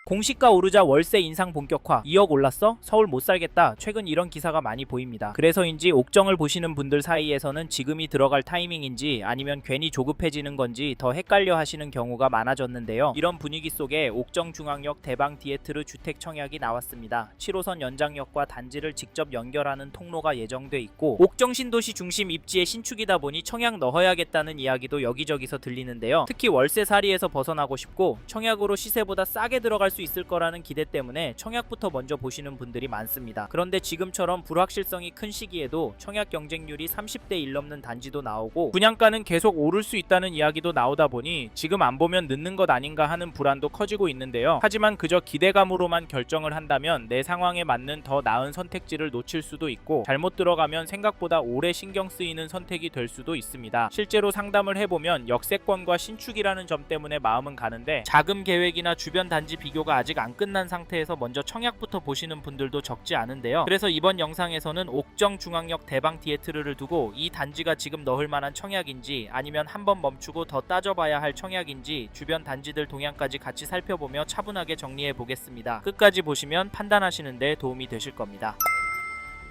공시가 오르자 월세 인상 본격화. 2억 올랐어? 서울 못 살겠다. 최근 이런 기사가 많이 보입니다. 그래서인지 옥정을 보시는 분들 사이에서는 지금이 들어갈 타이밍인지 아니면 괜히 조급해지는 건지 더 헷갈려 하시는 경우가 많아졌는데요. 이런 분위기 속에 옥정중앙역 대방 디에트르 주택 청약이 나왔습니다. 7호선 연장역과 단지를 직접 연결하는 통로가 예정돼 있고 옥정 신도시 중심 입지의 신축이다 보니 청약 넣어야겠다는 이야기도 여기저기서 들리는데요. 특히 월세살이에서 벗어나고 싶고 청약으로 시세보다 싸게 들어갈 수 있을 거라는 기대 때문에 청약부터 먼저 보시는 분들이 많습니다. 그런데 지금처럼 불확실성이 큰 시기에도 청약 경쟁률이 30대 1 넘는 단지도 나오고 분양가는 계속 오를 수 있다는 이야기도 나오다 보니 지금 안 보면 늦는 것 아닌가 하는 불안도 커지고 있는데요. 하지만 그저 기대감으로만 결정을 한다면 내 상황에 맞는 더 나은 선택지를 놓칠 수도 있고 잘못 들어가면 생각보다 오래 신경 쓰이는 선택이 될 수도 있습니다. 실제로 상담을 해보면 역세권과 신축이라는 점 때문에 마음은 가는데 자금 계획이나 주변 단지 비교가 아직 안 끝난 상태에서 먼저 청약부터 보시는 분들도 적지 않은데요. 그래서 이번 영상에서는 옥정 중앙역 대방 디에트르를 두고 이 단지가 지금 넣을 만한 청약인지 아니면 한번 멈추고 더 따져봐야 할 청약인지 주변 단지들 동향까지 같이 살펴보며 차분하게 정리해 보겠습니다. 끝까지 보시면 판단하시는 데 도움이 되실 겁니다.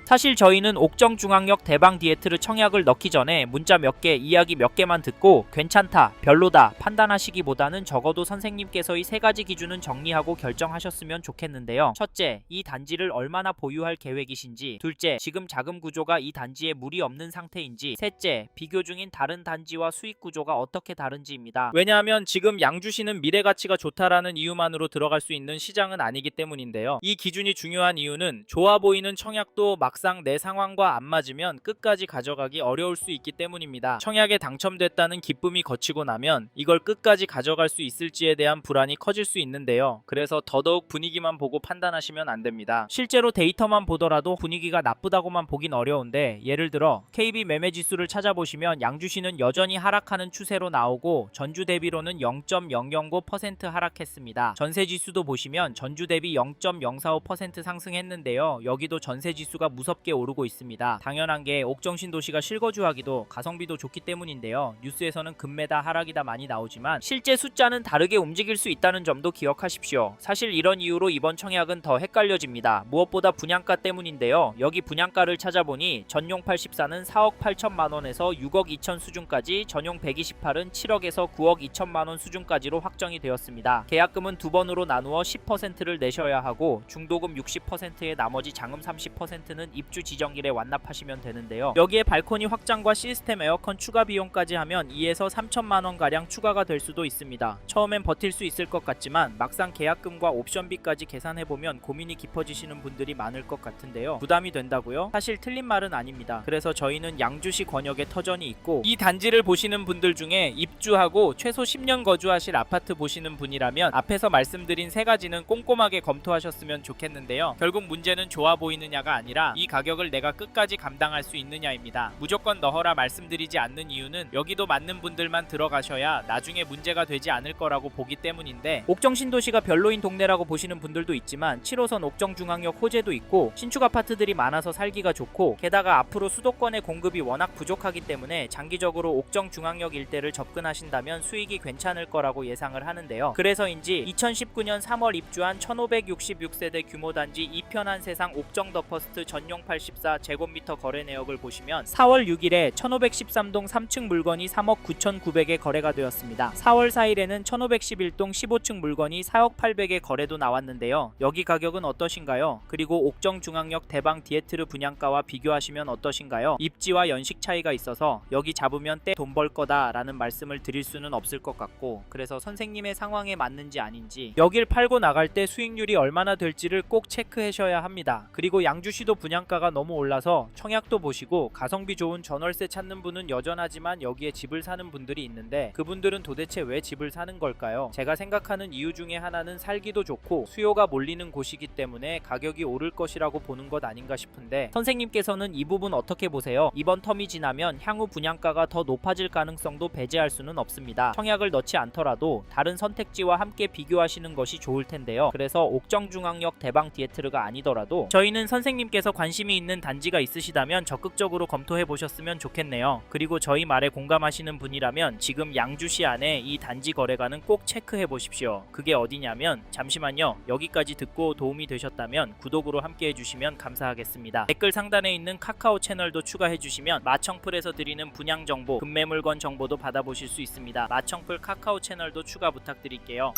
사실 저희는 옥정 중앙역 대방 디에트르 청약을 넣기 전에 문자 몇 개, 이야기 몇 개만 듣고 괜찮다, 별로다 판단하시기보다는 적어도 선생님께서 이 세 가지 기준은 정리하고 결정하셨으면 좋겠는데요. 첫째, 이 단지를 얼마나 보유할 계획이신지. 둘째, 지금 자금 구조가 이 단지에 무리 없는 상태인지. 셋째, 비교 중인 다른 단지와 수익 구조가 어떻게 다른지입니다. 왜냐하면 지금 양주시는 미래 가치가 좋다라는 이유만으로 들어갈 수 있는 시장은 아니기 때문인데요. 이 기준이 중요한 이유는 좋아 보이는 청약도 막상 내 상황과 안 맞으면 끝까지 가져가기 어려울 수 있기 때문입니다. 청약에 당첨됐다는 기쁨이 거치고 나면 이걸 끝까지 가져갈 수 있을지에 대한 불안이 커질 수 있는데요. 그래서 더더욱 분위기만 보고 판단하시면 안 됩니다. 실제로 데이터만 보더라도 분위기가 나쁘다고만 보긴 어려운데 예를 들어 KB 매매지수를 찾아보시면 양주시는 여전히 하락하는 추세로 나오고 전주 대비로는 0.009% 하락했습니다. 전세지수도 보시면 전주 대비 0.045% 상승했는데요. 여기도 전세지수가 무섭게 오르고 있습니다. 당연한 게 옥정 신도시가 실거주하기도 가성비도 좋기 때문인데요. 뉴스에서는 급매다 하락이다 많이 나오지만 실제 숫자는 다르게 움직일 수 있다는 점도 기억하십시오. 사실 이런 이유로 이번 청약은 더 헷갈려집니다. 무엇보다 분양가 때문인데요. 여기 분양가를 찾아보니 전용 84는 4억 8천만원에서 6억 2천 수준까지, 전용 128은 7억에서 9억 2천만원 수준까지로 확정이 되었습니다. 계약금은 두 번으로 나누어 10%를 내셔야 하고 중도금 60%에 나머지 장음 30%는 입주 지정일에 완납하시면 되는데요. 여기에 발코니 확장과 시스템 에어컨 추가 비용까지 하면 2에서 3천만원 가량 추가가 될 수도 있습니다. 처음엔 버틸 수 있을 것 같지만 막상 계약금과 옵션비까지 계산해보면 고민이 깊어지시는 분들이 많을 것 같은데요. 부담이 된다고요? 사실 틀린 말은 아닙니다. 그래서 저희는 양주시 권역에 터전이 있고 이 단지를 보시는 분들 중에 입주하고 최소 10년 거주하실 아파트 보시는 분이라면 앞에서 말씀드린 세 가지는 꼼꼼하게 검토하셨으면 좋겠는데요. 결국 문제는 좋아 보이느냐가 아니라 이 가격을 내가 끝까지 감당할 수 있느냐입니다. 무조건 넣어라 말씀드리지 않는 이유는 여기도 맞는 분들만 들어가셔야 나중에 문제가 되지 않을 거라고 보기 때문인데 옥정 신도시가 별로인 동네라고 보시는 분들도 있지만 7호선 옥정 중앙역 호재도 있고 신축 아파트들이 많아서 살기가 좋고 게다가 앞으로 수도권의 공급이 워낙 부족하기 때문에 장기적으로 옥정 중앙역 일대를 접근하신다면 수익이 괜찮을 거라고 예상을 하는데요. 그래서인지 2019년 3월 입주한 1566세대 규모 단지 이편한 세상 옥정 더 퍼스트 전용 84 제곱미터 거래 내역을 보시면 4월 6일에 1513동 3층 물건이 3억 9,900에 거래가 되었습니다. 4월 4일에는 1511동 15층 물건이 4억 800에 거래도 나왔는데요. 여기 가격은 어떠신가요? 그리고 옥정 중앙역 대방 디에트르 분양가와 비교하시면 어떠신가요? 입지와 연식 차이가 있어서 여기 잡으면 때 돈 벌 거다 라는 말씀을 드릴 수는 없을 것 같고 그래서 선생님의 상황에 맞는지 아닌지 여길 팔고 나갈 때 수익률이 얼마나 될지를 꼭 체크하셔야 합니다. 그리고 양주시도 분양가가 너무 올라서 청약도 보시고 가성비 좋은 전월세 찾는 분은 여전하지만 여기에 집을 사는 분들이 있는데 그분들은 도대체 왜 집을 사는 걸까요? 제가 생각하는 이유 중에 하나는 살기도 좋고 수요가 몰리는 곳이기 때문에 가격이 오를 것이라고 보는 것 아닌가 싶은데 선생님께서는 이 부분 어떻게 보세요? 이번 텀이 지나면 향후 분양가가 더 높아질 가능성도 배제할 수는 없습니다. 청약을 넣지 않더라도 다른 선택지와 함께 비교하시는 것이 좋을 텐데요. 그래서 옥정 중앙역 대방 디에트르가 아니더라도 저희는 선생님께서 관심이 있는 단지가 있으시다면 적극적으로 검토해 보셨으면 좋겠네요. 그리고 저희 말에 공감하시는 분이라면 지금 양주시 안에 이 단지 거래가는 꼭 체크해 보십시오. 그게 어디냐면, 잠시만요. 여기까지 듣고 도움이 되셨다면 구독으로 함께 해주시면 감사하겠습니다. 댓글 상단에 있는 카카오 채널도 추가해 주시면 마청풀에서 드리는 분양 정보, 급매물건 정보도 받아보실 수 있습니다. 마청풀 카카오 채널도 추가 부탁드릴게요.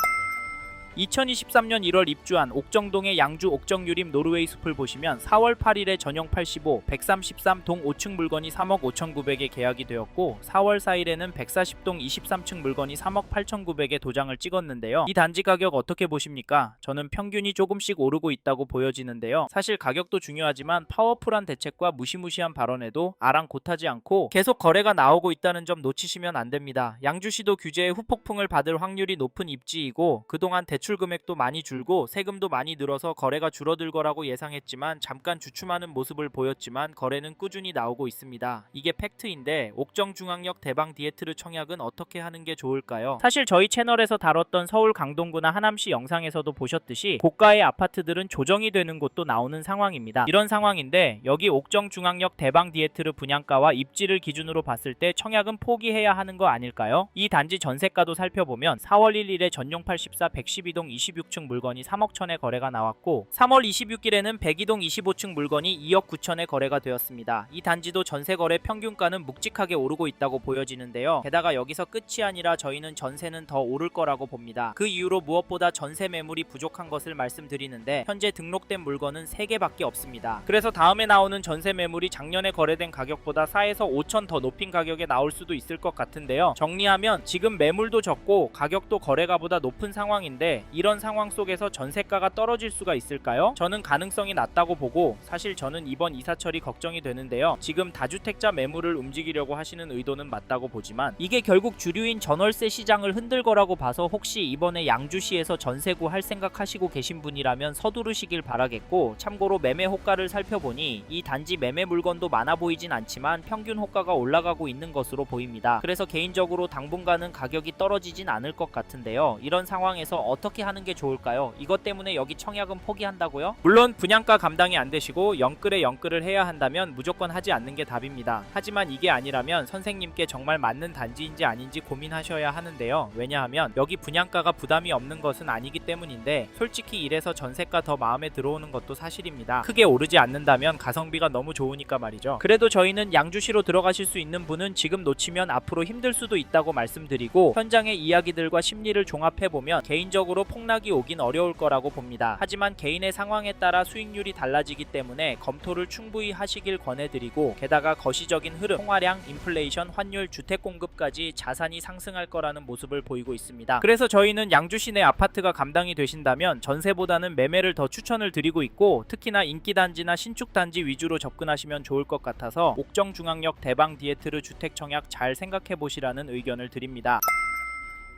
2023년 1월 입주한 옥정동의 양주 옥정유림 노르웨이 숲을 보시면 4월 8일에 전용 85, 133 동 5층 물건이 3억 5,900에 계약이 되었고 4월 4일에는 140동 23층 물건이 3억 8,900에 도장을 찍었는데요. 이 단지 가격 어떻게 보십니까? 저는 평균이 조금씩 오르고 있다고 보여지는데요. 사실 가격도 중요하지만 파워풀한 대책과 무시무시한 발언에도 아랑곳하지 않고 계속 거래가 나오고 있다는 점 놓치시면 안 됩니다. 양주시도 규제의 후폭풍을 받을 확률이 높은 입지이고 그동안 대출 금액도 많이 줄고 세금도 많이 늘어서 거래가 줄어들 거라고 예상했지만 잠깐 주춤하는 모습을 보였지만 거래는 꾸준히 나오고 있습니다. 이게 팩트인데 옥정중앙역 대방 디에트르 청약은 어떻게 하는 게 좋을까요? 사실 저희 채널에서 다뤘던 서울 강동구나 하남시 영상에서도 보셨듯이 고가의 아파트들은 조정이 되는 곳도 나오는 상황입니다. 이런 상황인데 여기 옥정중앙역 대방 디에트르 분양가와 입지를 기준으로 봤을 때 청약은 포기해야 하는 거 아닐까요? 이 단지 전세가도 살펴보면 4월 1일에 전용 84, 112동 26층 물건이 3억 1천에 거래가 나왔고 3월 26일에는 102동 25층 물건이 2억 9천에 거래가 되었습니다. 이 단지도 전세 거래 평균가는 묵직하게 오르고 있다고 보여지는데요. 게다가 여기서 끝이 아니라 저희는 전세는 더 오를 거라고 봅니다. 그 이유로 무엇보다 전세 매물이 부족한 것을 말씀드리는데 현재 등록된 물건은 3개밖에 없습니다. 그래서 다음에 나오는 전세 매물이 작년에 거래된 가격보다 4에서 5천 더 높인 가격에 나올 수도 있을 것 같은데요. 정리하면 지금 매물도 적고 가격도 거래가보다 높은 상황인데 이런 상황 속에서 전세가가 떨어질 수가 있을까요? 저는 가능성이 낮다고 보고 사실 저는 이번 이사철이 걱정이 되는데요. 지금 다주택자 매물을 움직이려고 하시는 의도는 맞다고 보지만 이게 결국 주류인 전월세 시장을 흔들 거라고 봐서 혹시 이번에 양주시에서 전세구 할 생각하시고 계신 분이라면 서두르시길 바라겠고 참고로 매매 호가를 살펴보니 이 단지 매매 물건도 많아 보이진 않지만 평균 호가가 올라가고 있는 것으로 보입니다. 그래서 개인적으로 당분간은 가격이 떨어지진 않을 것 같은데요. 이런 상황에서 어떻게 하는 게 좋을까요? 이것 때문에 여기 청약은 포기한다고요? 물론 분양가 감당이 안 되시고 영끌에 영끌을 해야 한다면 무조건 하지 않는 게 답입니다. 하지만 이게 아니라면 선생님께 정말 맞는 단지인지 아닌지 고민하셔야 하는데요. 왜냐하면 여기 분양가가 부담이 없는 것은 아니기 때문인데 솔직히 이래서 전세가 더 마음에 들어오는 것도 사실입니다. 크게 오르지 않는다면 가성비가 너무 좋으니까 말이죠. 그래도 저희는 양주시로 들어가실 수 있는 분은 지금 놓치면 앞으로 힘들 수도 있다고 말씀드리고 현장의 이야기들과 심리를 종합해보면 개인적으로 폭락이 오긴 어려울 거라고 봅니다. 하지만 개인의 상황에 따라 수익률이 달라지기 때문에 검토를 충분히 하시길 권해드리고 게다가 거시적인 흐름, 통화량, 인플레이션, 환율, 주택 공급까지 자산이 상승할 거라는 모습을 보이고 있습니다. 그래서 저희는 양주시 내 아파트가 감당이 되신다면 전세보다는 매매를 더 추천을 드리고 있고 특히나 인기단지나 신축단지 위주로 접근하시면 좋을 것 같아서 옥정중앙역 대방 디에트르 주택 청약 잘 생각해 보시라는 의견을 드립니다.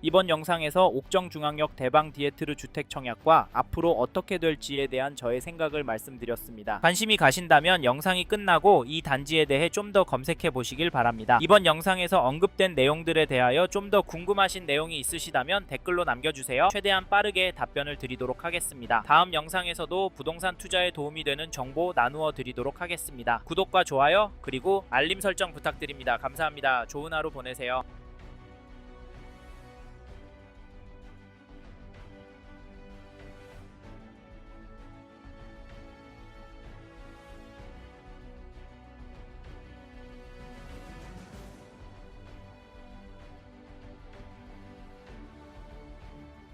이번 영상에서 옥정중앙역 대방 디에트르 주택 청약과 앞으로 어떻게 될지에 대한 저의 생각을 말씀드렸습니다. 관심이 가신다면 영상이 끝나고 이 단지에 대해 좀 더 검색해 보시길 바랍니다. 이번 영상에서 언급된 내용들에 대하여 좀 더 궁금하신 내용이 있으시다면 댓글로 남겨주세요. 최대한 빠르게 답변을 드리도록 하겠습니다. 다음 영상에서도 부동산 투자에 도움이 되는 정보 나누어 드리도록 하겠습니다. 구독과 좋아요 그리고 알림 설정 부탁드립니다. 감사합니다. 좋은 하루 보내세요.